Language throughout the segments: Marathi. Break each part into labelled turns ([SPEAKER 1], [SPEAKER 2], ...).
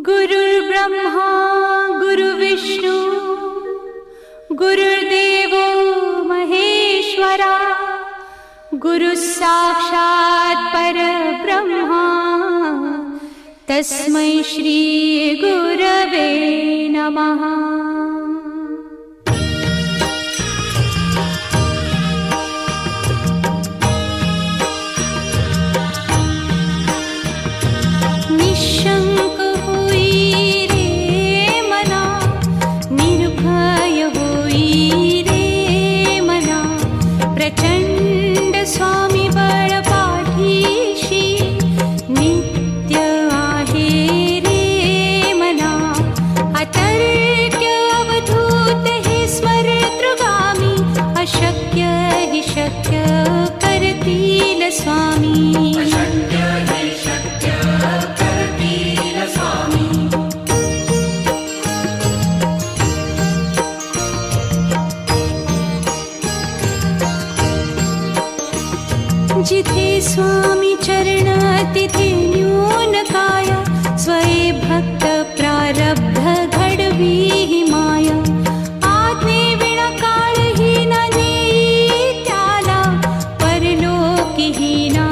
[SPEAKER 1] गुरुर्ब्रह्मा गुरुर्विष्णू गुरुर्देवो महेश्वरा गुरुः साक्षात् परब्रह्मा तस्मै श्री गुरवे नमः। निशंक होई रे मना, निर्भय होई रे मना, प्रचंड स्वामी बळ पाठीशी नित्य आहे रे मना। अतर्क्य अवधूत हे स्मरतृगामी, अशक्य हि शक्य करतील स्वामी। जिथे स्वामी चरण तिथे न्यून काया, स्वये भक्त प्रारब्ध घडवी ही माया। आज्ञे विना काळहीन नेई त्याला, परलोकीहीना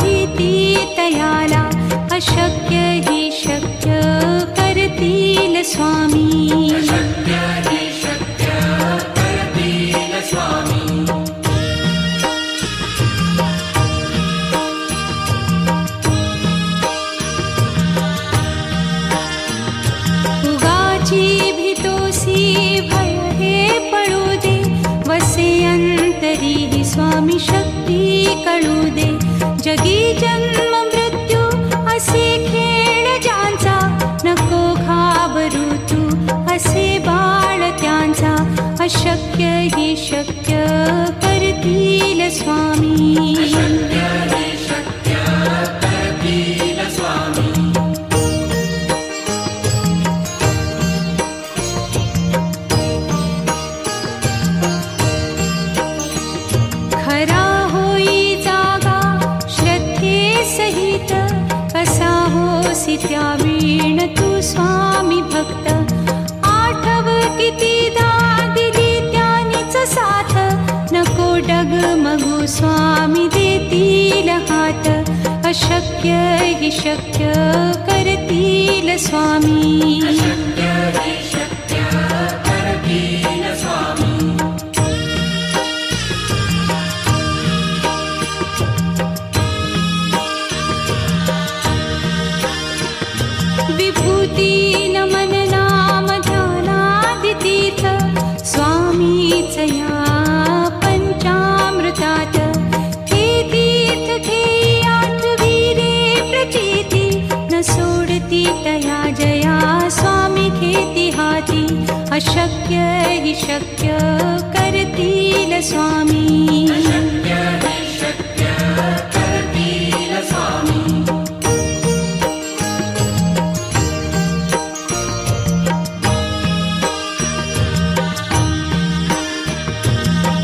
[SPEAKER 1] भीती तयाला। अशक्य हि शक्य करतील स्वामी। भय हे पळू दे, वसे अंतरी ही स्वामी शक्ती कळू दे। जगी जन्म मृत्यू असे खेळ ज्यांचा, नको घाबरू तू असे बाळ त्यांचा। अशक्य ही शक्य करतील स्वामी। खरा होई जागा श्रद्धे सहित, कसा होसी त्या वीण तू स्वामी भक्त। आठव कितीदा दिली त्यानीच साथ, नको डगमगू स्वामी देतील हात। अशक्य हि शक्य करतील स्वामी। विभूती नमन नाम ध्यानादि तीर्थ, स्वामीच या पंचामृतात। हे तीर्थ घेई आठवी रे प्रचिती, न सोडती तया जया स्वामी घेती हाती। अशक्य हि शक्य करतील स्वामी।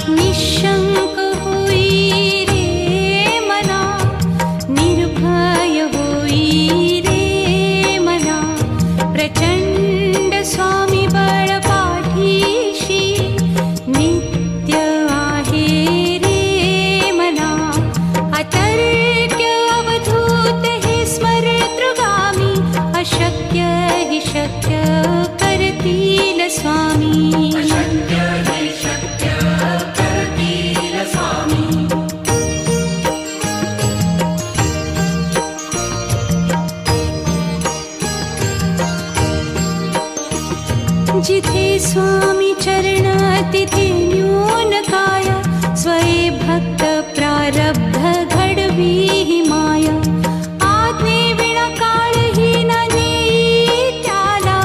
[SPEAKER 1] निशंक होई रे मना, निर्भय होई रे मना, प्रचंड स्वामी बळ पाठीशी नित्य आहे रे मना। अतर्क्य अवधूत हे स्मरतृगामी, अशक्य हि शक्य करतील स्वामी। जिथे स्वामी चरण तिथे न्यून काया, स्वये भक्त प्रारब्ध घडवी ही माया। आज्ञे विना काळहीन नेई त्याला,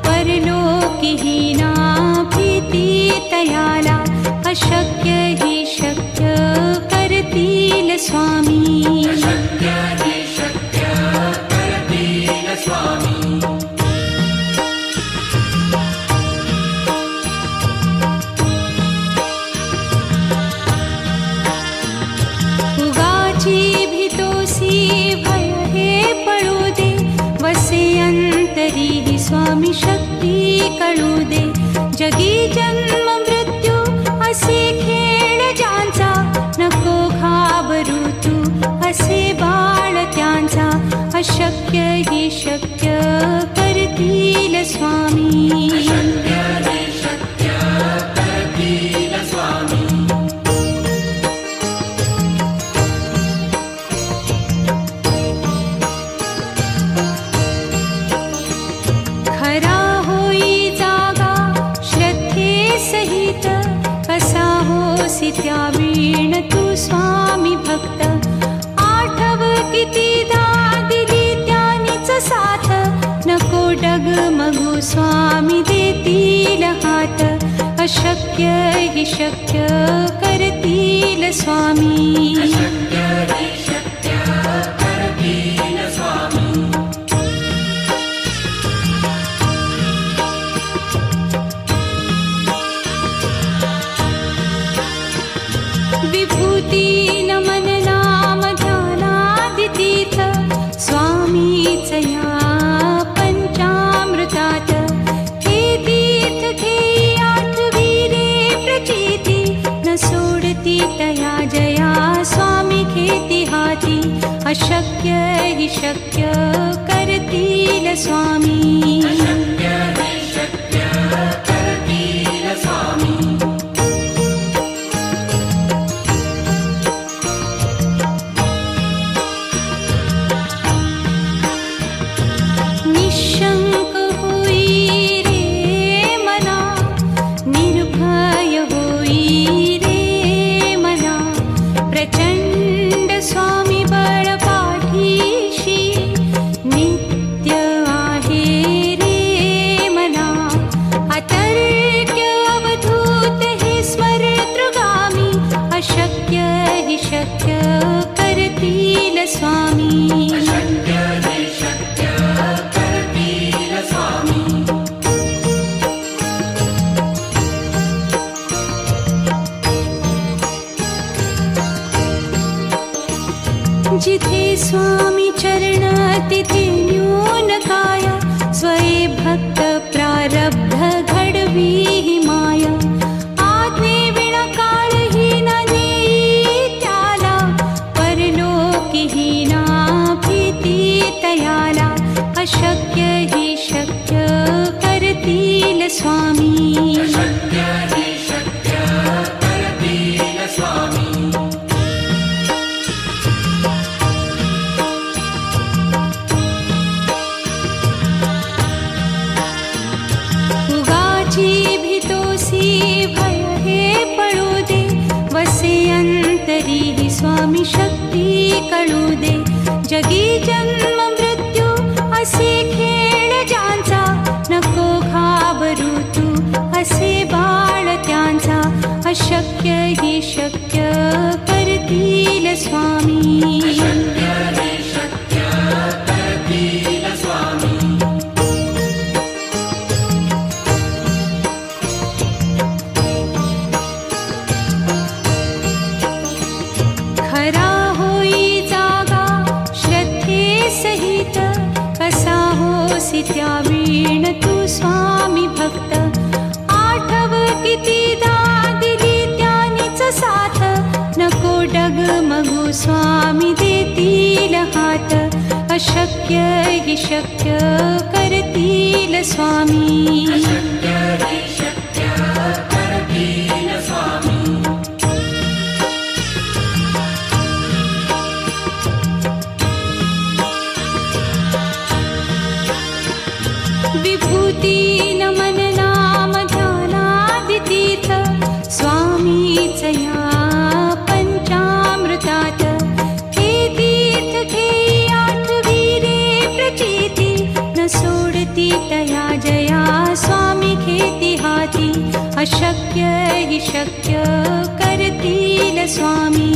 [SPEAKER 1] परलोकीहीना भीती तयाला। अशक्य हि शक्य करतील स्वामी। तरीही स्वामी शक्ती कळू दे. जगी जन्म मृत्यू असे खेळ ज्यांचा, नको घाबरू तू असे बाळ त्यांचा. अशक्य ही शक्य करतील स्वामी. खरा होई जागा श्रद्धे सहित, कसा होसी त्या वीण तू स्वामी भक्त. आठव कितीदा दिली त्यानीच साथ, नको डगमगू स्वामी देतील हात. अशक्य ही शक्य करतील स्वामी. विभूती नमन नाम ध्यानादितीर्थ, स्वामीच या पंचामृतात. हे तीर्थ घेई आठविरे प्रचिती, न सोडती तया जया स्वामी घेती हाती. अशक्य ही शक्य करतील स्वामी. निशंक होई रे मना, निर्भय होई रे मना. प्रचंड स्वामी बळ पाठीशी, नित्य आहे रे मना. अतर्क्य अवधूत हे स्मरतृगामी, अशक्य ही शक्य करतील स्वामी. जिथे स्वामी चरण तिथे न्यून काय, स्वये भक्त प्रारब्ध घडवी ही माया. आज्ञे विना काळही न नेई त्याला, परलोकीही ना भीती तयाला. अशक्य ही शक्य करतील स्वामी. उगाची भीतोसी भय हे पळू दे, वसे अंतरी ही स्वामी शक्ती कळू दे. जगी जन्म मृत्यू असे खेळ ज्यांचा, नको घाबरू तू असे बाळ त्यांचा. अशक्य ही शक्य करतील स्वामी. खरा होई जागा श्रद्धे सहित, कसा होसी त्या वीण तू स्वामी भक्त. आठव कितीदा दिली त्यानीच साथ, नको डगमगू स्वामी देतील हात. अशक्य ही शक्य करतील स्वामी. विभूती नमन नाम ध्यानादितीर्थ, स्वामीच या पंचामृतात. हे तीर्थ घेई आठविरे प्रचिती, न सोडती तया जया स्वामी घेती हाती. अशक्य ही शक्य करतील स्वामी.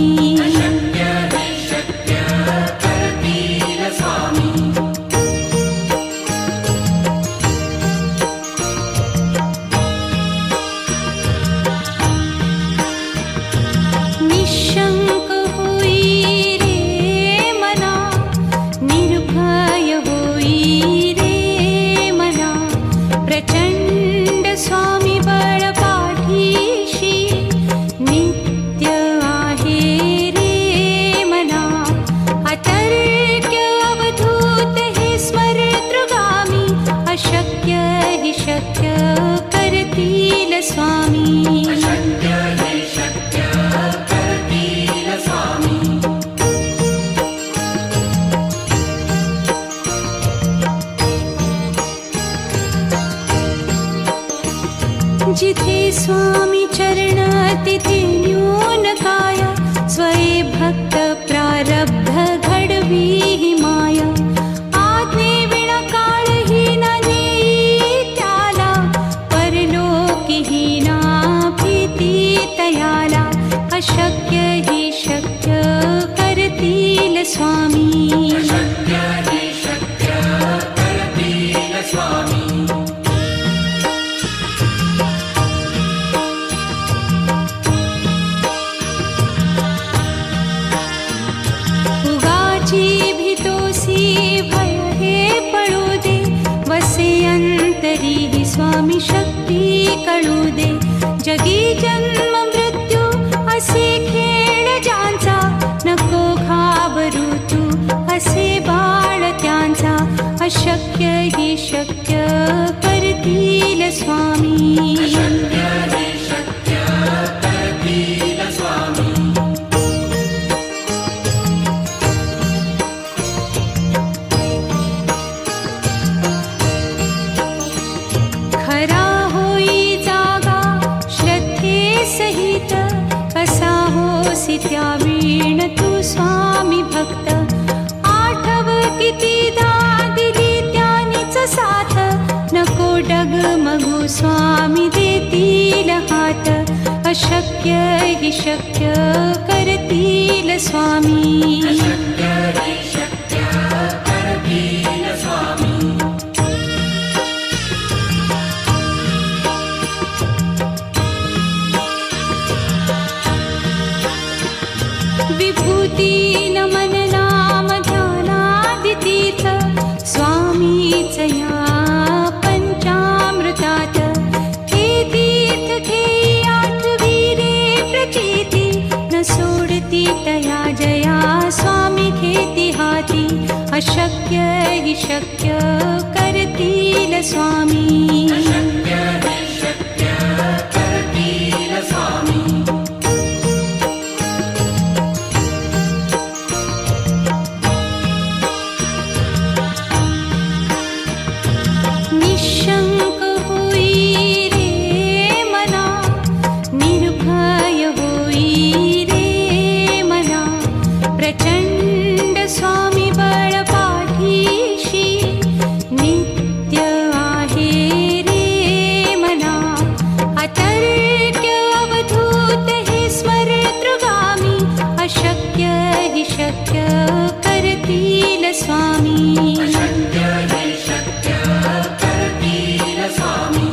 [SPEAKER 1] निशंक होई रे मना, निर्भय होई रे जिथे स्वामी चरण तिथे न्यून काया, स्वये भक्त प्रारब्ध घडवी ही माया. आज्ञे विना काळही ना नेई त्याला, परलोकी ही ना भीती तयाला. अशक्य ही शक्य करतील स्वामी.
[SPEAKER 2] अशक्य हि शक्य करतील स्वामी.
[SPEAKER 1] उगाची भीतोसी भय हे पळू दे, वसे अंतरी ही स्वामी शक्ती कळू दे. जगी जन्म मृत्यू असे खेळ ज्यांचा, नको घाबरू तू असे बाळ त्यांचा. अशक्य ही शक्य करतील स्वामी.
[SPEAKER 2] अशक्य हि शक्य करतील स्वामी.
[SPEAKER 1] खरा होई जागा श्रद्धे सहित, कसा होसी त्या वीण तू स्वामी भक्त. आठव कितीदा दिली त्यानीच साथ, नको डगमगू स्वामी देतील हात. अशक्य हि शक्य करतील स्वामी.
[SPEAKER 2] अशक्य हि शक्य करतील स्वामी.
[SPEAKER 1] विभूती नमन नाम ध्यानादि तीर्थ, स्वामीच या पंचामृतात. हे तीर्थ घेई आठवी रे प्रचिती, न सोडती तया जया स्वामी घेती हाती. अशक्य हि शक्य करतील स्वामी.
[SPEAKER 2] अशक्य हि शक्य करतील स्वामी.
[SPEAKER 1] निशंक होई रे मना, निर्भय होई रे मना. प्रचंड स्वामी बळ पाठीशी, नित्य आहे रे मना. अतर्क्य अवधूत हे स्मरतृगामी, अशक्य हि शक्य करतील स्वामी.
[SPEAKER 2] अशक्य हि शक्य करतील स्वामी.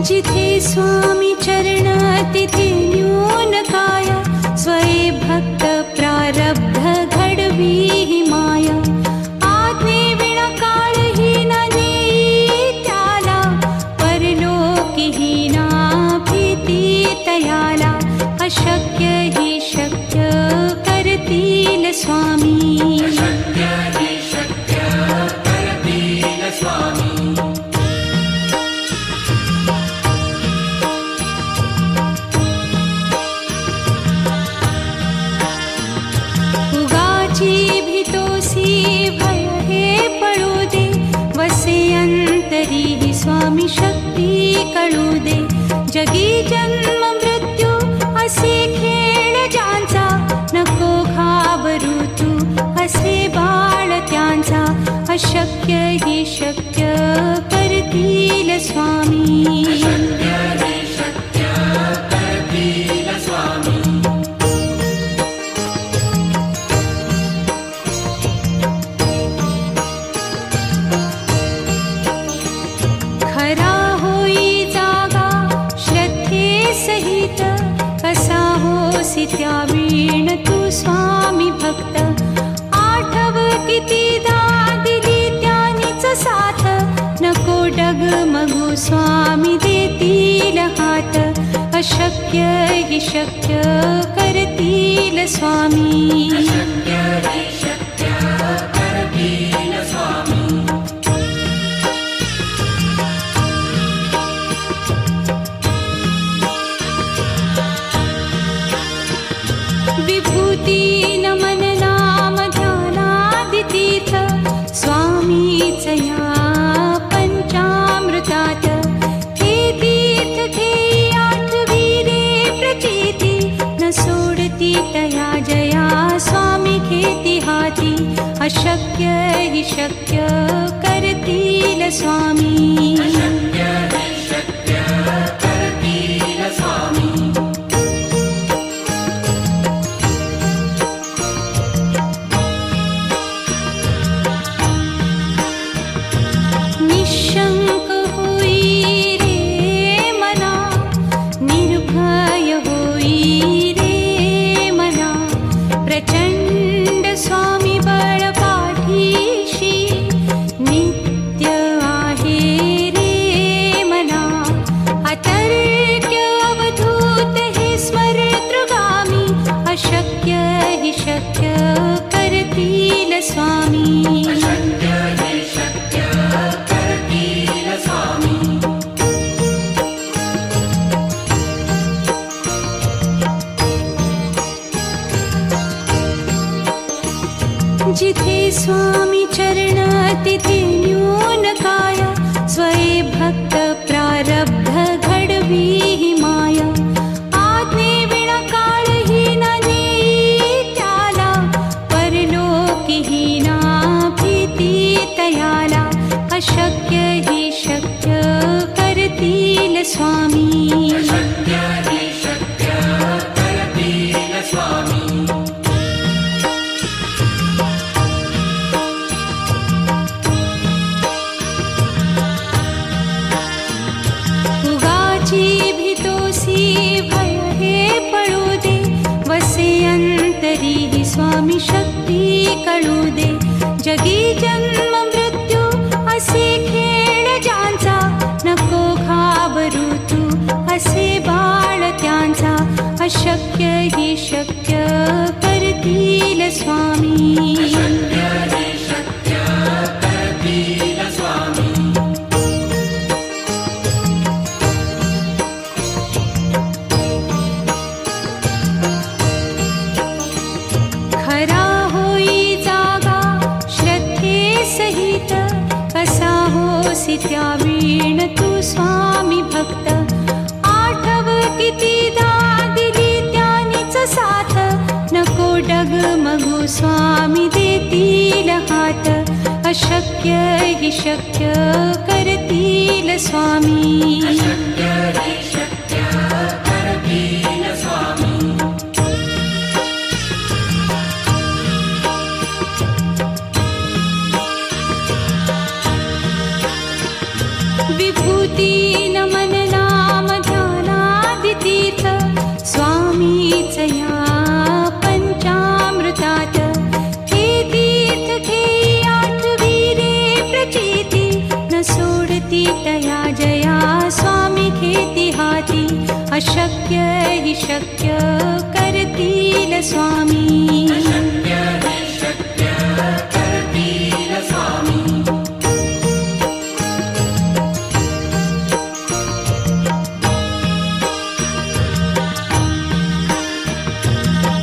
[SPEAKER 1] जिथे स्वामी चरण तिथे न्यून काया, स्वये भक्त प्रारब्ध घडवी ही माया. आज्ञे विना काळही ना नेई त्याला, परलोकी ही ना भीती तयाला. अशक्य हि शक्य करतील स्वामी.
[SPEAKER 2] अशक्य हि शक्य करतील स्वामी.
[SPEAKER 1] उगाची भीतोसी भय हे पळू दे, वसे अंतरी ही स्वामी शक्ती कळू दे. जगी जन्म मृत्यू असे खेळ ज्यांचा, नको घाबरू तू असे बाळ त्यांचा. अशक्य हि शक्य करतील स्वामी.
[SPEAKER 2] अशक्य हि शक्य करतील स्वामी.
[SPEAKER 1] खरा होई जागा श्रद्धे सहित, कसा होसी त्या वीण तू स्वामी भक्त. आठव कितीदा दिली त्यानीच साथ, नको डगमगू स्वामी देतील हात. अशक्य हि शक्य करतील स्वामी.
[SPEAKER 2] अशक्य हि शक्य करतील स्वामी.
[SPEAKER 1] विभूती नमन नाम स्वामीचया पंचामृतात हे तीर्थ घेई आठवी रे प्रचिती न सोडती तया जया स्वामी घेती हाती अशक्य हि शक्य करतील स्वामी
[SPEAKER 2] अशक्य हि शक्य करतील स्वामी
[SPEAKER 1] निशंक होई रे मना निर्भय होई रे मना प्रचंड स्वामी बळ पाठीशी नित्य आहे रे मना अतर्क्य अवधूत हे स्मरतृगामी अशक्य हि शक्य करतील स्वामी
[SPEAKER 2] अशक्य हि शक्य करतील स्वामी
[SPEAKER 1] जिथे स्वामी चरण तिथे न्यून काय स्वये भक्त प्रारब्ध घडवी ही माया आज्ञे विना काळही न नेई त्याला परलोकीही ना भीती तयाला अशक्य हि शक्य करतील स्वामी
[SPEAKER 2] अशक्य हि शक्य करतील स्वामी
[SPEAKER 1] उगाची भीतोसी भय हे पळू दे वसे अंतरी ही स्वामी शक्ती कळू दे जगी जन्म मृत्यू असे खेळ ज्यांचा नको घाबरू तू असे बाळ त्यांचा अशक्य हि शक्य करतील स्वामी
[SPEAKER 2] अशक्य हि शक्य करतील स्वामी
[SPEAKER 1] खरा होई जागा श्रद्धे सहित कसा होसी त्या वीण तू स्वामी भक्त आठव कितीदा दिली त्यानीच साथ नको डगमगू स्वामी देतील हात अशक्य हि शक्य करतील स्वामी
[SPEAKER 2] अशक्य हि शक्य करतील स्वामी
[SPEAKER 1] विभूती नमन नाम ध्यानादितीर्थ स्वामीचया पंचामृतात हे तीर्थ घेई आठवी रे प्रचिती न सोडती तया जया स्वामी घेती हाती अशक्य हि शक्य करतील स्वामी
[SPEAKER 2] अशक्य हि शक्य करतील स्वामी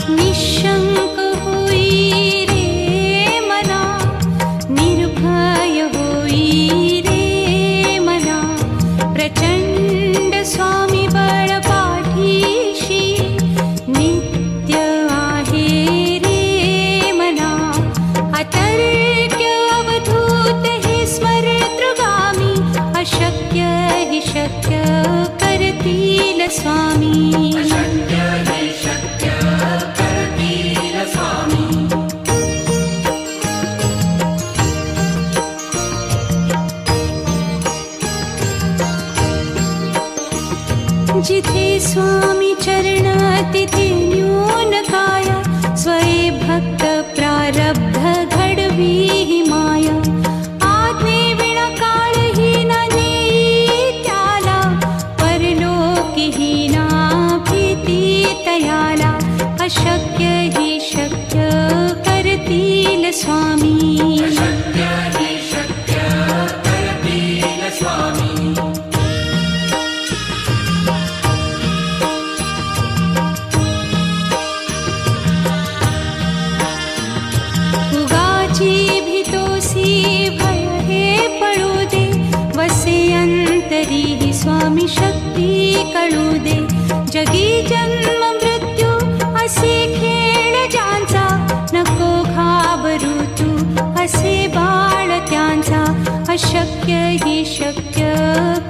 [SPEAKER 1] निशंक होई रे मना निर्भय होई रे मना प्रचंड स्वामी बळ पाठीशी नित्य आहे रे मना अतर्क्य अवधूत हे स्मरतृगामी अशक्य हि शक्य करतील स्वामी
[SPEAKER 2] अशक्य हि शक्य करतील स्वामी
[SPEAKER 1] जिथे स्वामी चरण तिथे न्यून काय स्वये भक्त प्रारब्ध घडवी ही माया आज्ञे विना काळही न नेई त्याला परलोकीही ना भीती तयाला अशक्य हि शक्य करतील स्वामी
[SPEAKER 2] अशक्य हि शक्य करतील स्वामी
[SPEAKER 1] उगाची भीतोसी भय हे तरीही स्वामी शक्ती कळू दे. जगी जन्म मृत्यू असे खेळ ज्यांचा, नको घाबरू तू असे बाळ त्यांचा. अशक्य ही शक्य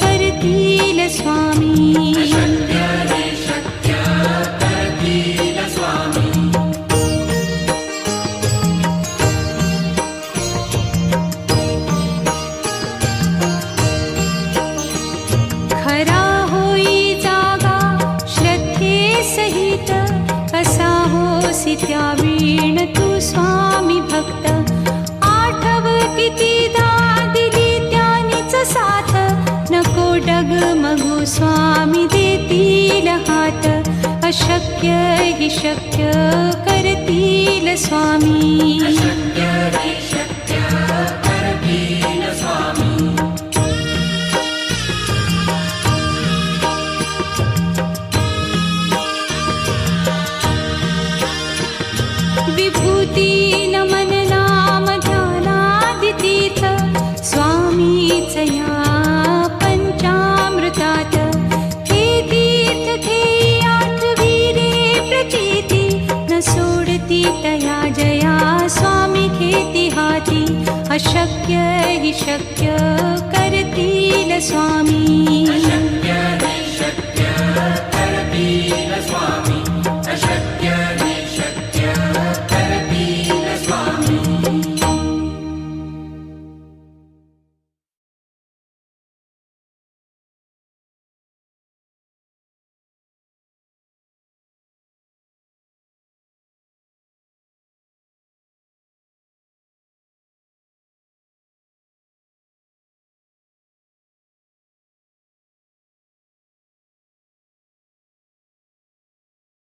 [SPEAKER 1] करतील स्वामी.
[SPEAKER 2] अशक्य हे शक्य करतील स्वामी.
[SPEAKER 1] खरा होई जागा श्रद्धे सहित, कसा होसी त्या वीण तू स्वामी भक्त. आठव कितीदा दिली त्यानीच साथ, नको डगमगू स्वामी देतील हात. अशक्य हि शक्य करतील स्वामी.
[SPEAKER 2] अशक्य हे शक्य करतील स्वामी.
[SPEAKER 1] विभूती नमन नाम ध्यानादितीर्थ, स्वामीच या पंचामृतात. हे तीर्थ घेई आठवी रे प्रचिती, न सोडती तया जया स्वामी घेती हाती. अशक्य हि शक्य करतील स्वामी.